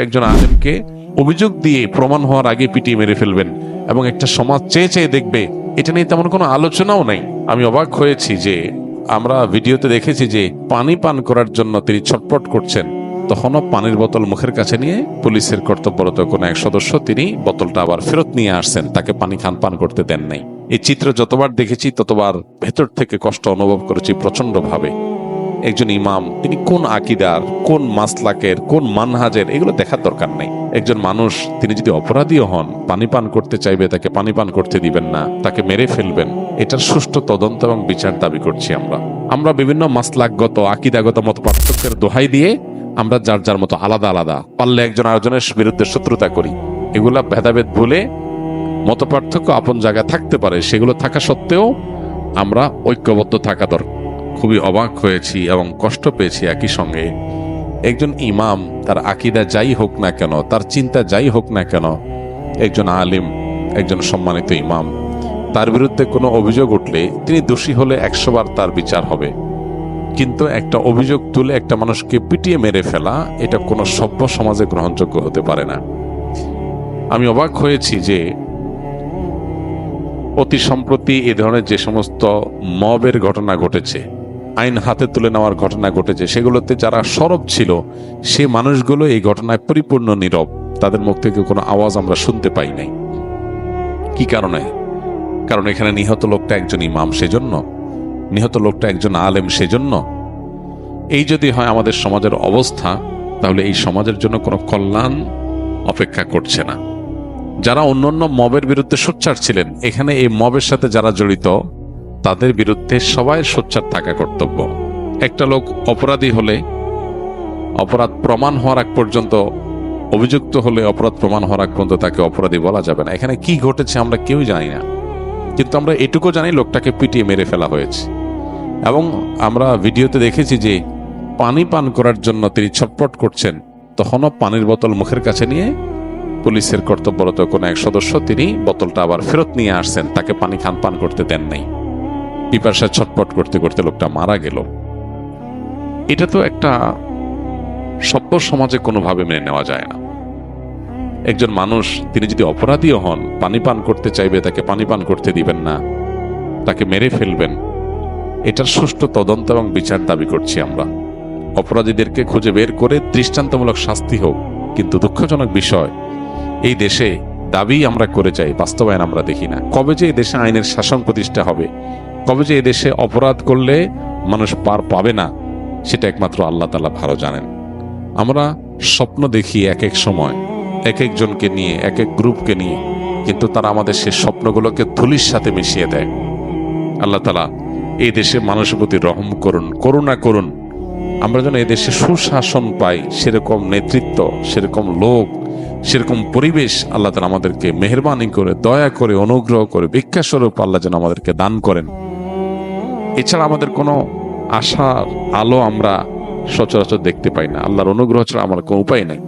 একজন আলেমকে অভিযোগ দিয়ে প্রমাণ হওয়ার আগে পিটিয়ে মেরে ফেলবেন এবং একটা সমাজ চেয়ে চেয়ে দেখবে, এটা নিয়ে তেমন কোনো আলোচনাও নাই। আমি অবাক হয়েছি যে আমরা ভিডিওতে দেখেছি যে পানি পান করার জন্য তিনি ছটপট করছেন, তখনও পানির বোতল মুখের কাছে নিয়ে পুলিশের কর্তব্যরত কোনো এক সদস্য তিনি বোতলটা আবার ফেরত নিয়ে আসছেন, তাকে পানি পান করতে দেন নাই। এই চিত্র যতবার দেখেছি ততবার ভেতর থেকে কষ্ট অনুভব করেছি প্রচন্ড ভাবে। একজন ইমাম, তিনি কোন আকিদার, কোন মাসলাকের, কোন মানহাজের, এগুলো দেখার দরকার নাই। একজন মানুষ, তিনি যদি অপরাধীও হন, পানি পান করতে চাইবে, তাকে পানি পান করতে দিবেন না, তাকে মেরে ফেলবেন, এটার সুষ্ঠু তদন্ত এবং বিচার দাবি করছি আমরা বিভিন্ন মাসলাকগত, আকিদাগত মত পার্থক্যের দোহাই দিয়ে আমরা যার যার মতো আলাদা আলাদা, পারলে একজন আরেকজনের বিরুদ্ধে শত্রুতা করি। এগুলা ভেদাভেদ ভুলে, মত পার্থক্য আপন জায়গায় থাকতে পারে, সেগুলো থাকা সত্ত্বেও আমরা ঐক্যবদ্ধ থাকা দরকার। খুবই অবাক হয়েছি এবং কষ্ট পেয়েছি একই সঙ্গে। একজন ইমাম, তার আকিদা যাই হোক না কেন, তার চিন্তা যাই হোক না কেন, একজন আলিম, একজন সম্মানিত ইমাম, তার বিরুদ্ধে কোনো অভিযোগ উঠলে তিনি দোষী হলে 100 বার তার বিচার হবে, কিন্তু একটা অভিযোগ তুলে একটা মানুষকে পিটিয়ে মেরে ফেলা, এটা কোনো সভ্য সমাজে গ্রহণযোগ্য হতে পারে না। আমি অবাক হয়েছি যে অতি সম্প্রতি এ ধরনের যে সমস্ত মবের ঘটনা ঘটেছে, আইন হাতে তুলে নেওয়ার ঘটনা ঘটেছে, সেগুলোতে যারা সরব ছিল সে মানুষগুলো এই ঘটনায় পরিপূর্ণ নীরব, তাদের মুখ থেকে কোনো আওয়াজ আমরা শুনতে পাই নাই। কি কারণে? কারণ এখানে নিহত লোকটা একজন ইমাম, সেজন্য নিহত লোকটা একজন আলেম, সেজন্য। এই যদি হয় আমাদের সমাজের অবস্থা, তাহলে এই সমাজের জন্য কোনো কল্যাণ অপেক্ষা করছে না। যারা অন্যান্য মবের বিরুদ্ধে সোচ্চার ছিলেন, এখানে এই মবের সাথে যারা জড়িত, তাদের বিরুদ্ধে সবাই সোচ্চার থাকা কর্তব্য। একটা লোক অপরাধী হলে, অপরাধ প্রমাণ হওয়ার আগ পর্যন্ত, অভিযুক্ত হলে অপরাধ প্রমাণ হওয়ার আগ পর্যন্ত তাকে অপরাধী বলা যাবে না। এখানে কি ঘটেছে আমরা কেউ জানি না, কিন্তু আমরা এটুকু জানি লোকটাকে পিটিয়ে মেরে ফেলা হয়েছে। এবং আমরা ভিডিওতে দেখেছি যে পানি পান করার জন্য তিনি ছটপট করছেন, তখনও পানির বোতল মুখের কাছে নিয়ে পুলিশের কর্তব্যরত কোনো এক সদস্য তিনি বোতলটা আবার ফেরত নিয়ে আসছেন, তাকে পানি পান করতে দেন নাই। পিপাসায় ছটপট করতে করতে লোকটা মারা গেল। এটা তো একটা সভ্য সমাজে কোনোভাবে মেনে নেওয়া যায় না। একজন মানুষ, তিনি যদি অপরাধীও হন, পানি পান করতে চাইবে, তাকে পানি পান করতে দিবেন না, তাকে মেরে ফেলবেন, এটার সুষ্ঠু তদন্ত এবং বিচার দাবি করছি আমরা। অপরাধীদেরকে খুঁজে বের করে দৃষ্টান্তমূলক শাস্তি হোক। কিন্তু দুঃখজনক বিষয়, এই দেশে দাবি আমরা করে যাই, বাস্তবায়ন আমরা দেখি না। কবে যে এই দেশে আইনের শাসন প্রতিষ্ঠা হবে, কবে যে এই দেশে অপরাধ করলে মানুষ পার পাবে না, সেটা একমাত্র আল্লাহ তাআলা ভালো জানেন। আমরা স্বপ্ন দেখি এক এক সময়, এক একজনকে নিয়ে, এক এক গ্রুপকে নিয়ে, কিন্তু তারা আমাদের সে স্বপ্নগুলোকে ধুলির সাথে মিশিয়ে দেয়। আল্লাহ তাআলা এই দেশে মানুষের প্রতি রহম করুন, করুণা করুন। আমরা যেন এই দেশে সুশাসন পাই, সেরকম নেতৃত্ব, সেরকম লোক, সেরকম পরিবেশ আল্লাহ তাআলা আমাদেরকে মেহেরবানি করে, দয়া করে, অনুগ্রহ করে, ভিক্ষাস্বরূপ আল্লাহ যেন আমাদেরকে দান করেন। এছাড়া আমাদের কোনো আশার আলো আমরা সচরাচর দেখতে পাই না। আল্লাহর অনুগ্রহ ছাড়া আমার কোনো উপায় নেই।